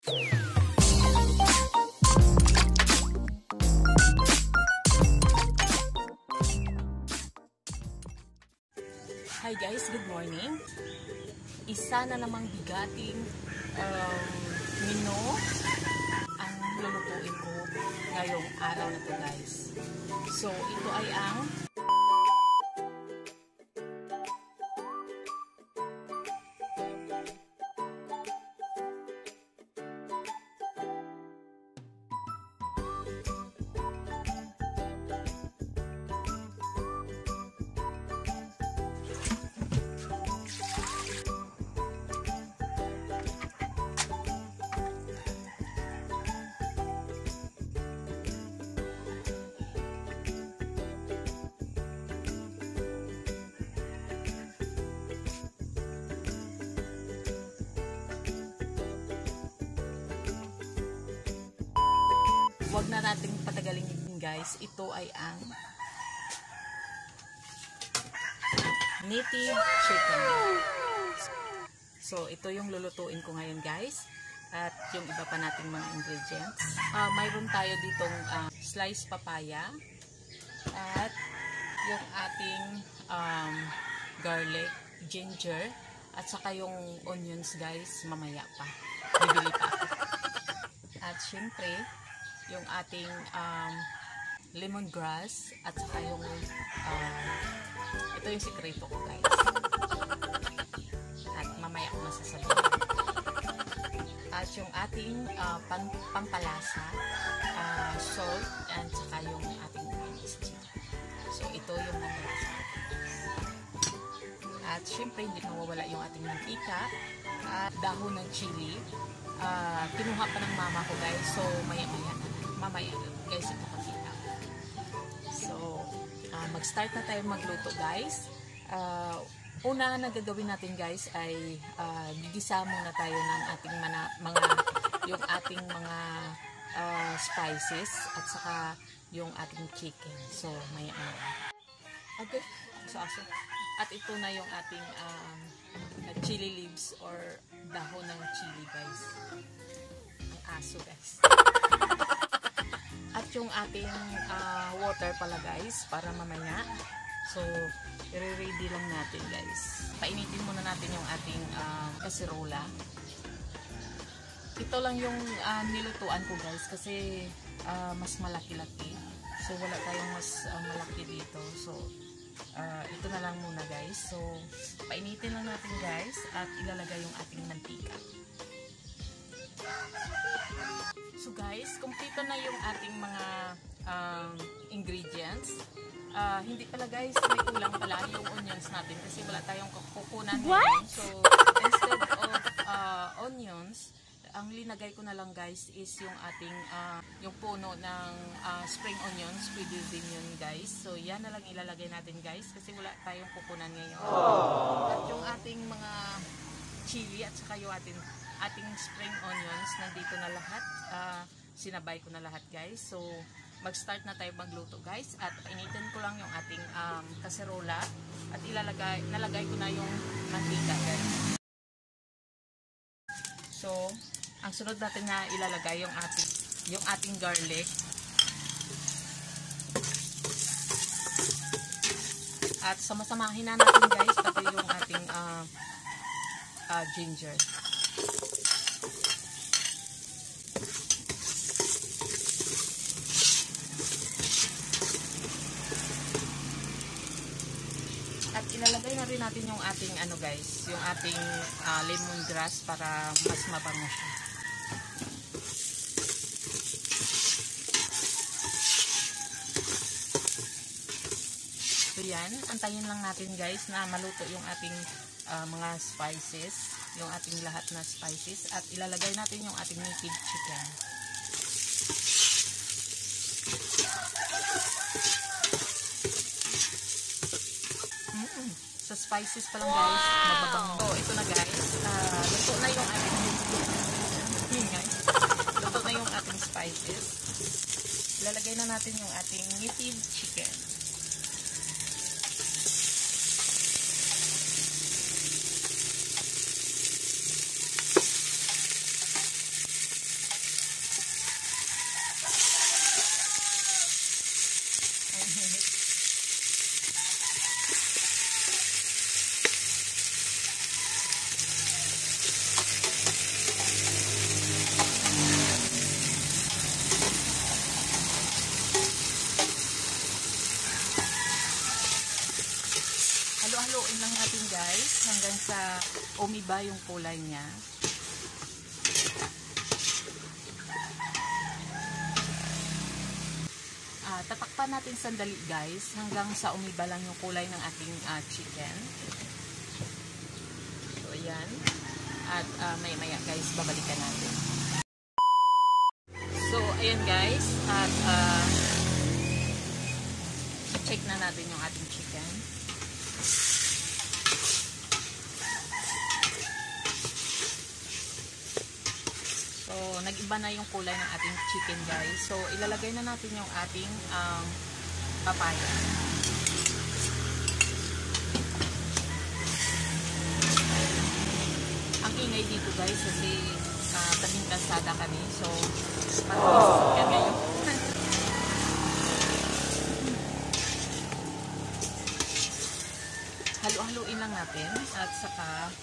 Hi guys, good morning. Isa na namang bigating menu ang lulutuin ko ngayong araw na to guys. So ito ay ang wag na nating patagalin guys. Ito ay ang NITIVE chicken. So ito yung lulutuin ko ngayon guys. At yung iba pa nating mga ingredients. Mayroon tayo ditong sliced papaya. At yung ating garlic, ginger. At saka yung onions guys. Mamaya pa. Bibili pa ako. At syempre yung ating lemongrass at saka yung ito yung sikreto ko guys, at mamaya ko masasabihin. At yung ating pampalasa, salt and saka yung ating MSG. So ito yung pampalasa. At syempre hindi mawawala yung ating mantika at dahon ng chili. Kinuha pa ng mama ko guys, so mamaya guys ito pakita. So mag-start na tayo magluto guys. Una na gagawin natin guys ay gigisa muna tayo ng ating yung ating mga spices at saka yung ating chicken. So maya. Okay. So at ito na yung ating chili leaves or dahon ng chili guys. Ang aso guys. At yung ating water pala guys para mamaya. So i-ready lang natin guys. Painitin muna natin yung ating kasirola. Ito lang yung nilutuan ko guys kasi mas malaki-laki. So wala tayong mas malaki dito. So ito na lang muna guys. So painitin lang natin guys at ilalagay yung ating mantika. So guys, kumpleto na yung ating mga ingredients. Hindi pala guys, may kulang pala yung onions natin kasi wala tayong kukunan ngayon. So instead of onions, ang linagay ko na lang guys is yung ating yung puno ng spring onions. Pwede din yun guys. So yan na lang ilalagay natin guys kasi wala tayong kukunan ngayon. At yung ating mga chili at saka yung ating spring onions nandito na lahat. Sinabay ko na lahat guys. So mag-start na tayo magluto guys. At initin ko lang yung ating kaserola at nalagay ko na yung mantika guys. So ang sunod natin na ilalagay yung ating garlic. At samasamahin na natin guys pati yung ating ginger. At ilalagay na rin natin yung ating guys, yung ating lemongrass para mas mabango siya. So yan, antayin lang natin guys na maluto yung ating mga spices, yung ating lahat na spices at ilalagay natin yung ating NITIVE chicken. Sa spices pa lang guys, mababango. So ito na guys, luto na yung ating luto na yung ating spices. Ilalagay na natin yung ating NITIVE chicken. sa umiba yung kulay niya. Tatakpan natin sandali guys hanggang sa umiba lang yung kulay ng ating chicken. So ayan. At maya-maya guys babalikan natin. So ayan guys. At check na natin yung ating chicken. So, nag-iba na yung kulay ng ating chicken guys. So, ilalagay na natin yung ating papaya. Ang ingay dito guys kasi tabing kalsada kami. So, parang masasakyan ngayon. Halu-haluin lang natin at saka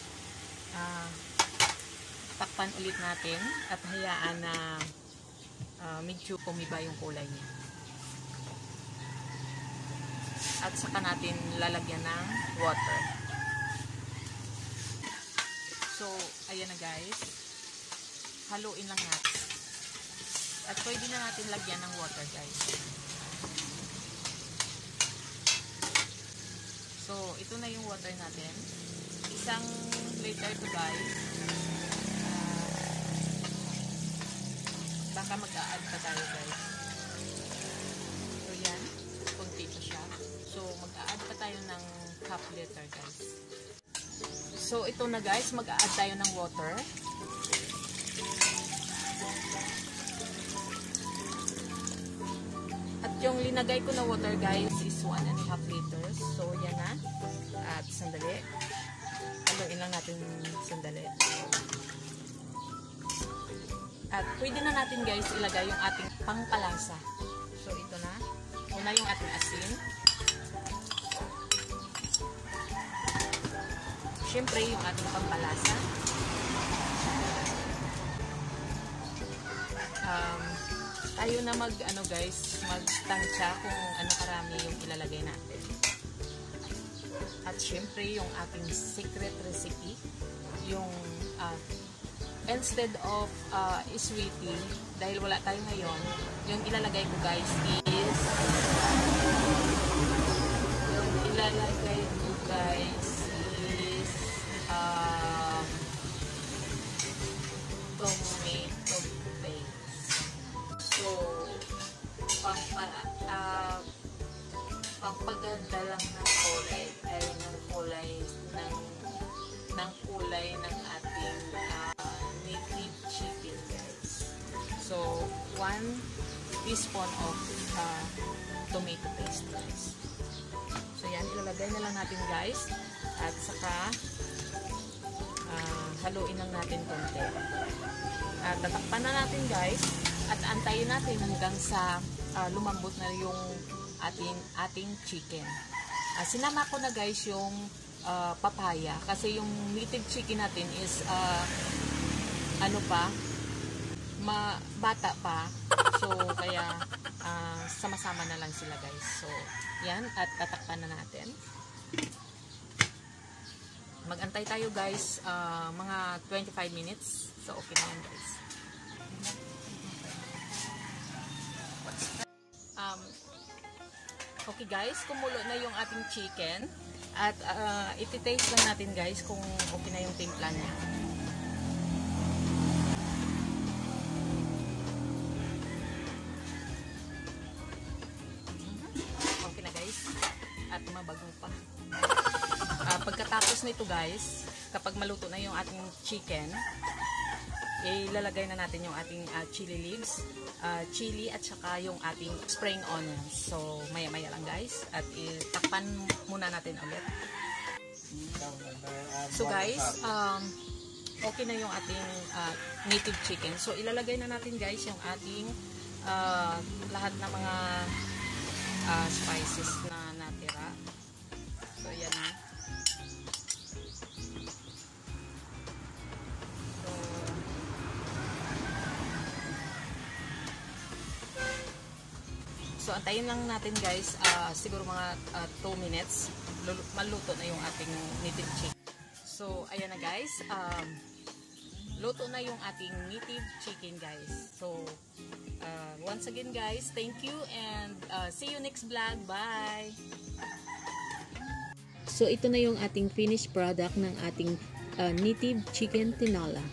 takpan ulit natin at hayaan na medyo kumiba yung kulay niya. At saka natin lalagyan ng water. So, ayan na guys. Haluin lang natin. At pwede na natin lagyan ng water guys. So, ito na yung water natin. Isang liter to guys. Baka mag-a-add pa tayo guys. So yan, konti pa siya. So mag-a-add pa tayo ng half liter guys. So ito na guys, mag-a-add tayo ng water. At yung linagay ko na water guys is 1.5 liters. So yan na. At sandali. Haluin lang natin sandali. At pwede na natin guys ilagay yung ating pangpalasa. So ito na. Una yung ating asin. Siyempre yung ating pangpalasa. Tayo na magtansya kung ano karami yung ilalagay natin. At siyempre yung ating secret recipe. Yung instead of sweetie, dahil wala tayo ngayon, yung ilalagay ko guys is tomato paste. So, pampaganda lang ng kulay ay ng kulay ng ating native chicken guys. So 1 teaspoon of tomato paste guys. So yan, ilalagay na lang natin guys at saka haluin lang natin konti. At tatakpan na natin guys at antayin natin hanggang sa lumambot na yung ating chicken. Sinama ko na guys yung papaya kasi yung native chicken natin is bata pa. So kaya sama-sama na lang sila guys. So yan, at tatakpan na natin. Magantay tayo guys mga 25 minutes. So okay na yan guys. Okay guys, kumulo na yung ating chicken. At iti-taste lang natin guys kung okay na yung timpla niya. Okay na guys. At mabago pa. Pagkatapos nito guys, kapag maluto na yung ating chicken, ilalagay na natin yung ating chili leaves, chili at saka yung ating spring onions. So maya-maya lang guys at itakpan muna natin ulit. So guys, okay na yung ating native chicken. So ilalagay na natin guys yung ating lahat ng mga spices na natira. So yan na. So antayin lang natin guys, siguro mga 2 minutes maluto na yung ating native chicken. So So, ayan na guys. Luto na yung ating native chicken guys. So, once again guys, thank you and see you next vlog. Bye! So, ito na yung ating finished product ng ating native chicken tinola.